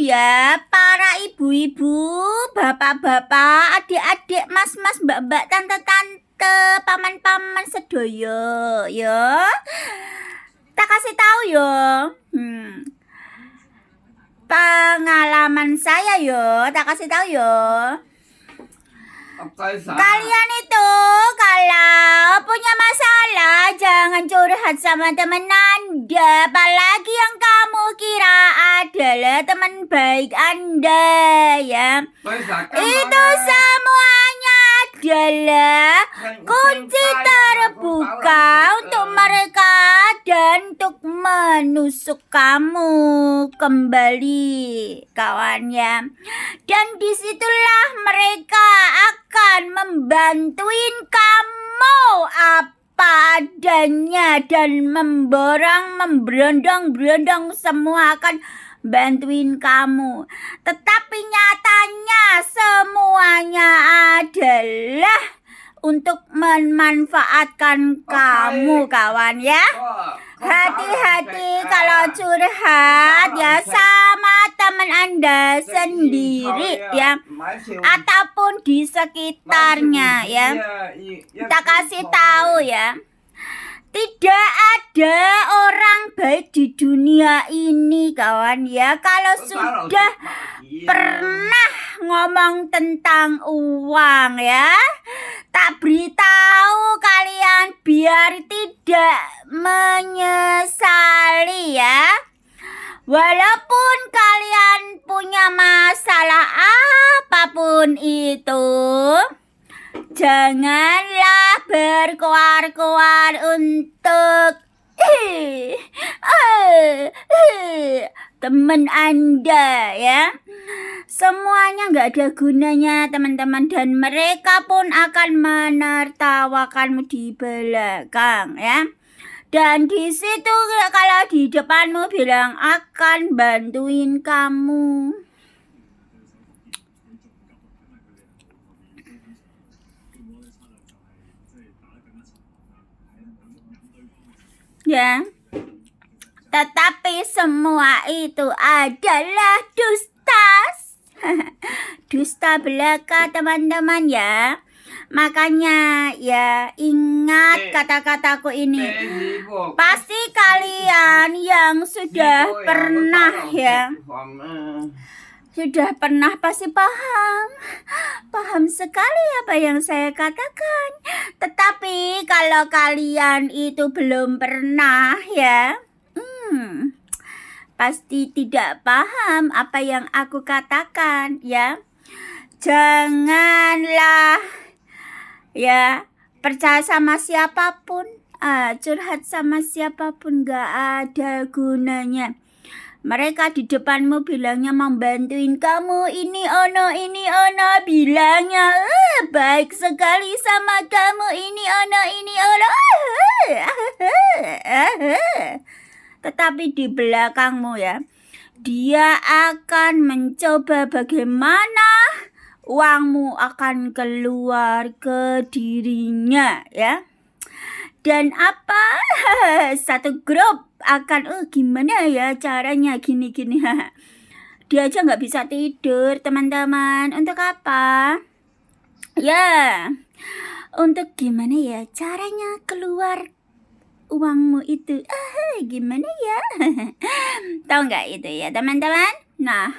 ya, para ibu-ibu, bapak-bapak, adik-adik, mas-mas, mbak-mbak, tante-tante, paman-paman sedoyo, ya. Tak kasih tahu yo. Pengalaman saya yo, tak kasih tahu yo. Kalian itu kalau punya masalah jangan curhat sama teman Anda, apalagi yang kamu kira adalah teman baik Anda ya. Itu semuanya adalah kunci terbuka untuk mereka dan untuk menusuk kamu kembali kawan ya. Dan disitulah mereka akan membantuin kamu apa adanya dan memberondong-berondong semua akan bantuin kamu. Tetapi nyatanya semuanya adalah untuk memanfaatkan kamu kawan ya. Hati-hati kalau curhat ya sama teman Anda sendiri ya, ataupun di sekitarnya ya. Kita kasih tahu ya, tidak ada orang baik di dunia ini kawan ya. Kalau sudah pernah ngomong tentang uang ya, tak beritahu kalian biar tidak menyesali ya. Walaupun kalian punya masalah apapun itu, janganlah berkoar-koar untuk teman Anda ya. Semuanya nggak ada gunanya teman-teman, dan mereka pun akan menertawakanmu di belakang ya. Dan di situ kalau di depanmu bilang akan bantuin kamu. Ya. Tetapi semua itu adalah dusta. Dusta belaka teman-teman ya. Makanya ya ingat kata-kataku ini. Pasti kalian yang sudah pernah ya, sudah pernah pasti paham sekali apa yang saya katakan. Tetapi kalau kalian itu belum pernah ya, pasti tidak paham apa yang aku katakan ya. Janganlah ya percaya sama siapapun, curhat sama siapapun gak ada gunanya. Mereka di depanmu bilangnya membantuin kamu, ini ono bilangnya baik sekali sama kamu, ini ono tetapi di belakangmu ya, dia akan mencoba bagaimana uangmu akan keluar ke dirinya ya. Dan apa satu grup akan gimana ya caranya gini-gini. Dia aja nggak bisa tidur teman-teman. Untuk apa? Ya, untuk gimana ya caranya keluar uangmu itu. Gimana ya? Tahu nggak itu ya teman-teman? Nah,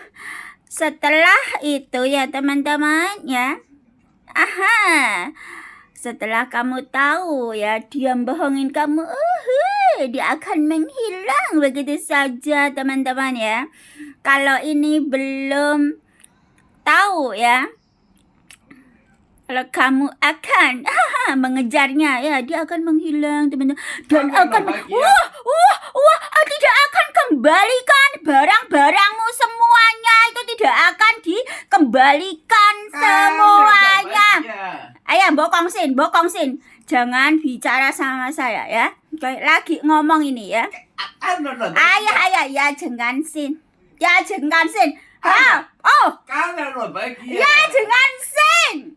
setelah itu ya teman-teman ya. Setelah kamu tahu ya dia bohongin kamu, dia akan menghilang begitu saja teman-teman ya. Kalau ini belum tahu ya, kalau kamu akan mengejarnya ya, dia akan menghilang teman-teman, dan akan tidak akan kembalikan barang-barangmu semuanya, itu tidak akan dikembalikan semuanya. Ayo bokongsin, jangan bicara sama saya ya. Lagi ngomong ini ya. Ayah ya jangan sin. Ya jangan sin. Ya jangan sin.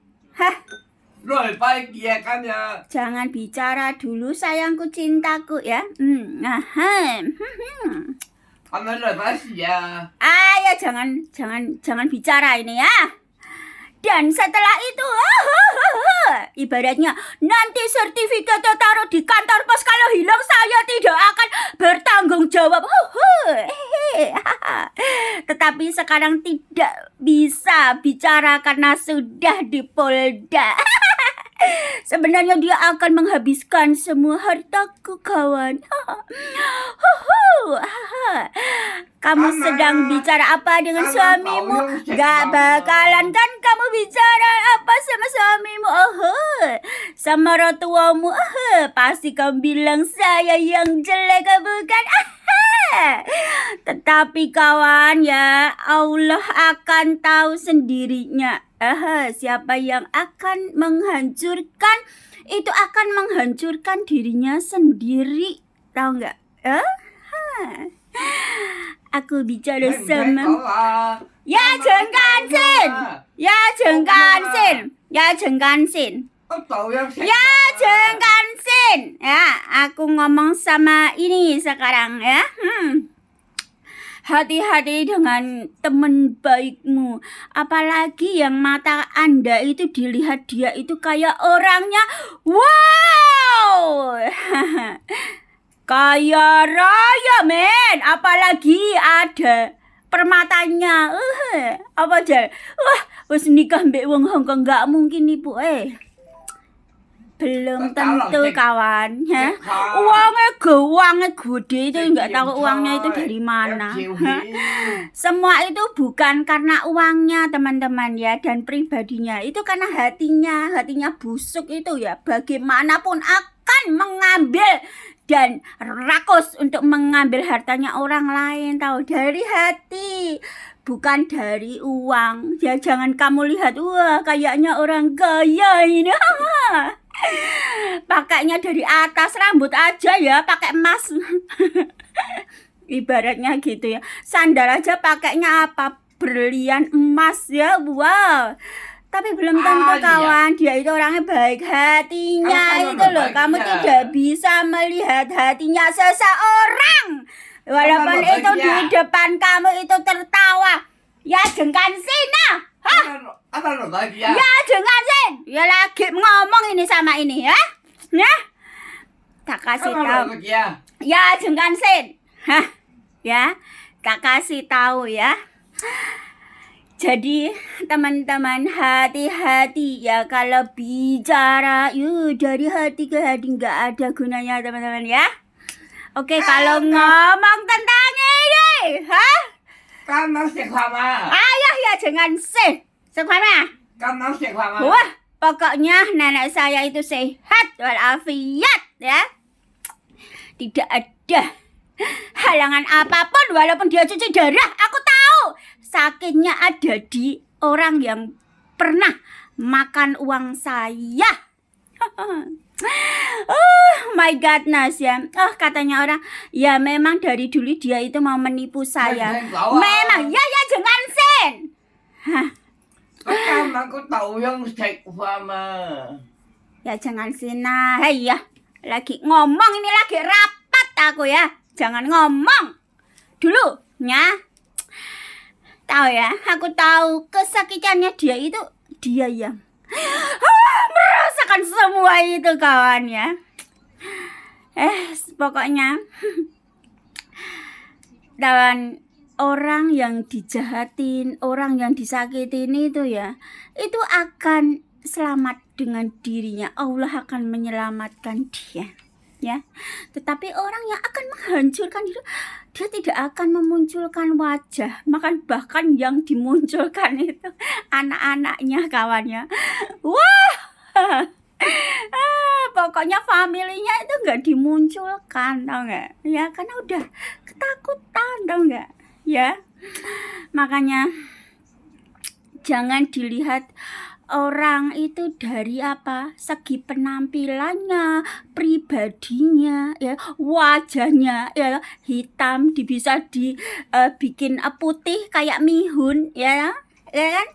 Jangan bicara dulu sayangku cintaku ya. Ya jangan bicara ini ya. Dan setelah itu, ibaratnya nanti sertifikatnya taruh di kantor pos, kalau hilang saya tidak akan bertanggung jawab. Tetapi sekarang tidak bisa bicara karena sudah di Polda. Sebenarnya dia akan menghabiskan semua hartaku, kawan. Kamu sedang bicara apa dengan suamimu? Gak bakalan kan kamu bicara apa sama suamimu? Sama rotuamu? Pasti kamu bilang saya yang jelek, bukan? Tetapi kawan ya, Allah akan tahu sendirinya. Siapa yang akan menghancurkan, itu akan menghancurkan dirinya sendiri. Tahu nggak? Aku bicara sama Ya jengkansin. Ya jengkansin. Ya, aku ngomong sama ini sekarang ya. Hati-hati dengan teman baikmu. Apalagi yang mata Anda itu dilihat dia itu kayak orangnya. Wow. Kaya raya, men. Apalagi ada permatanya. Apa aja? Wes nikah mbek wong Hongkong, enggak mungkin Ibu. Belum tentu kawan ya. Uangnya gede itu enggak tahu uangnya itu dari mana. Semua itu bukan karena uangnya teman-teman ya, dan pribadinya, itu karena hatinya busuk itu ya. Bagaimanapun akan mengambil dan rakus untuk mengambil hartanya orang lain, tahu, dari hati, bukan dari uang ya. Jangan kamu lihat, wah kayaknya orang kaya ini. Pakainya dari atas rambut aja ya pakai emas. Ibaratnya gitu ya. Sandal aja pakainya apa? Berlian emas ya. Wow. Tapi belum tentu kawan, dia itu orangnya baik hatinya itu loh. Kamu tidak bisa melihat hatinya seseorang walaupun itu di depan kamu itu tertawa. Ya jengkansin nah. Ya jengkansin. Ya lagi ngomong ini sama ini ya. Tak kasih tahu. Ya jengkansin. Ya, tak kasih tahu ya. Jadi teman-teman hati-hati ya kalau bicara dari hati ke hati, nggak ada gunanya teman-teman ya. Oke, kalau ngomong tentang ini, ayah ya jangan wah, pokoknya nenek saya itu sehat walafiat ya. Tidak ada halangan apapun walaupun dia cuci darah. Aku tahu sakitnya ada di orang yang pernah makan uang saya. Oh my godness ya. Katanya orang, ya memang dari dulu dia itu mau menipu saya. Memang ya jangan sen. Aku tahu yang Ya jangan sina. Hei ya, lagi ngomong ini, lagi rapat aku ya. Jangan ngomong dulu ya. Tahu ya, aku tahu kesakitannya dia itu, dia yang merasakan semua itu kawan ya. Pokoknya dan orang yang dijahatin, orang yang disakitin itu ya, itu akan selamat dengan dirinya. Allah akan menyelamatkan dia ya. Tetapi orang yang akan menghancurkan itu, dia tidak akan memunculkan wajah, bahkan yang dimunculkan itu anak-anaknya kawannya. Wah. Pokoknya familinya itu nggak dimunculkan, tau nggak ya, karena udah ketakutan, tau nggak ya. Makanya jangan dilihat orang itu dari segi penampilannya, pribadinya ya, wajahnya ya hitam bisa dibikin putih kayak mihun ya kan.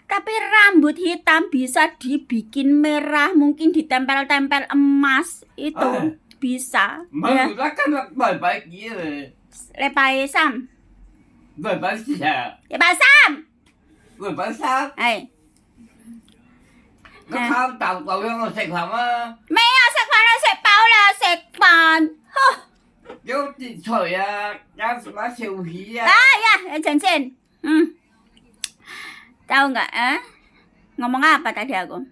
Tapi rambut hitam bisa dibikin merah, mungkin ditempel-tempel emas itu bisa ya. Kan baik-baik gitu. 礼拜三，礼拜四，礼拜三，禮拜三，哎，咁烤豆豆樣我食飯啊，沒有食飯啦，食飽啦，食飯。有啲菜啊，有什麼小魚啊，Ya, Cincin. Tahu nggak? Ngomong apa tadi aku?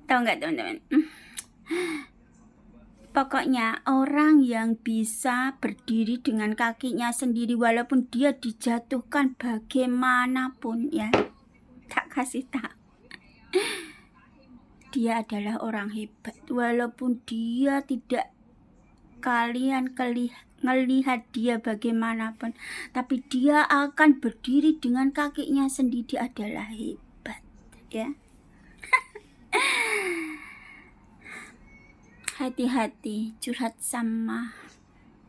Tahu nggak teman-teman? Pokoknya orang yang bisa berdiri dengan kakinya sendiri walaupun dia dijatuhkan bagaimanapun ya, tak kasih tahu. Dia adalah orang hebat walaupun dia tidak kalian melihat dia bagaimanapun, tapi dia akan berdiri dengan kakinya sendiri. Dia adalah hebat ya. Hati-hati curhat sama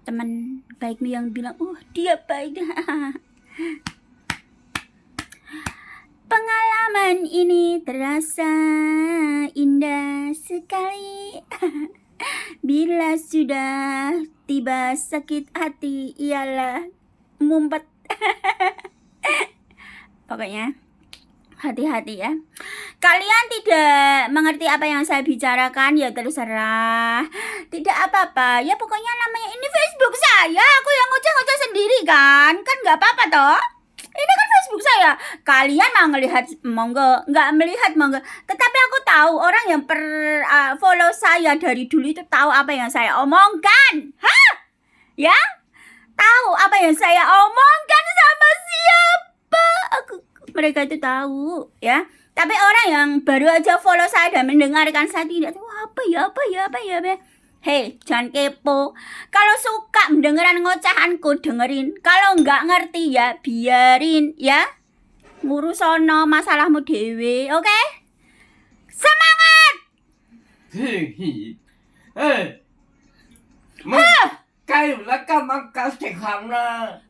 teman baikmu yang bilang dia baik. Pengalaman ini terasa indah sekali. Bila sudah tiba sakit hati ialah mumpet. Pokoknya hati-hati ya. Kalian tidak mengerti apa yang saya bicarakan ya terserah. Tidak apa-apa. Ya pokoknya namanya ini Facebook saya. Aku yang ngoceh-ngoceh sendiri kan. Kan nggak apa-apa toh. Ini kan Facebook saya. Kalian mau melihat monggo, nggak melihat monggo. Tetapi aku tahu orang yang follow saya dari dulu itu tahu apa yang saya omongkan. Hah? Ya? Tahu apa yang saya omongkan sama siapa? Mereka itu tahu, ya. Tapi orang yang baru aja follow saya dan mendengarkan saya tidak tahu apa ya. Hei, jangan kepo. Kalau suka mendengarkan ngocehanku, dengerin. Kalau nggak ngerti ya, biarin ya. Ngurus sono masalahmu dewe, oke? Semangat! Cái là cái mà cá thịt hầm nè.